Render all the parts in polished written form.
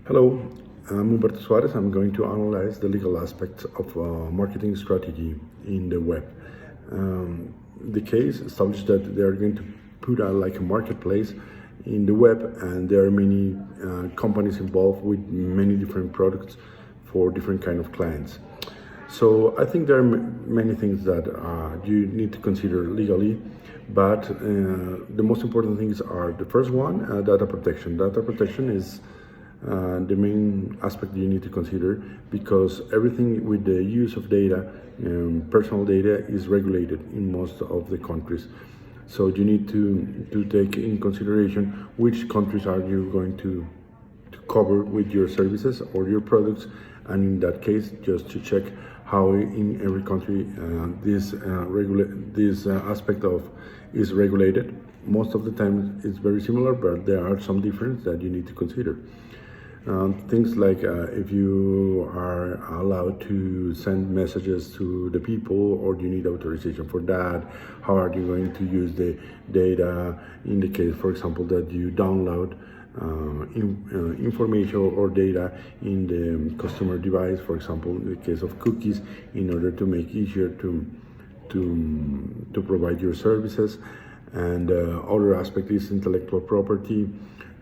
Hello, I'm Humberto Suarez. I'm going to analyze the legal aspects of marketing strategy in the web. The case established that they are going to put out like a marketplace in the web, and there are many companies involved with many different products for different kind of clients. So I think there are many things that you need to consider legally, but the most important things are the first one, data protection. Data protection is the main aspect you need to consider because everything with the use of data, personal data, is regulated in most of the countries. So you need to take in consideration which countries are you going to cover with your services or your products, and in that case, just to check how in every country this aspect of is regulated. Most of the time, it's very similar, but there are some differences that you need to consider. Things like if you are allowed to send messages to the people or you need authorization for that, how are you going to use the data in the case, for example, that you download information or data in the customer device, for example, in the case of cookies, in order to make easier to provide your services. And other aspect is intellectual property.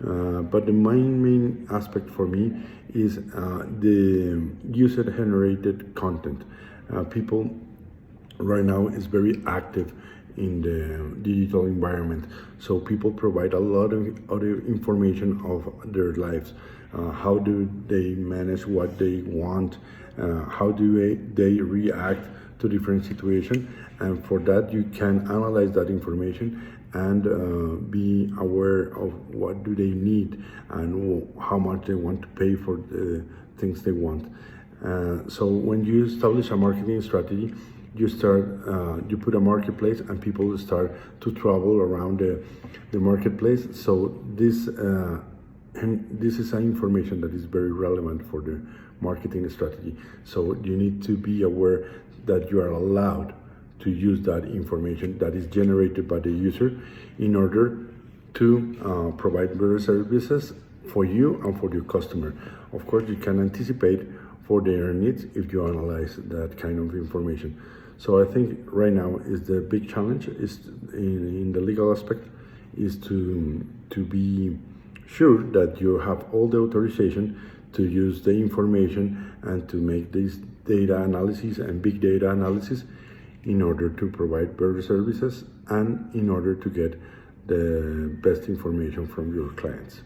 But the main aspect for me is the user-generated content. People right now is very active in the digital environment, so people provide a lot of other information of their lives. How do they manage what they want? How do they react to different situations? And for that, you can analyze that information and be aware of what do they need and how much they want to pay for the things they want. So when you establish a marketing strategy, you put a marketplace and people start to travel around the marketplace. So this is an information that is very relevant for the marketing strategy. So you need to be aware that you are allowed to use that information that is generated by the user in order to provide better services for you and for your customer. Of course, you can anticipate for their needs if you analyze that kind of information. So I think right now is the big challenge is in the legal aspect is to be sure that you have all the authorization to use the information and to make this data analysis and big data analysis in order to provide better services and in order to get the best information from your clients.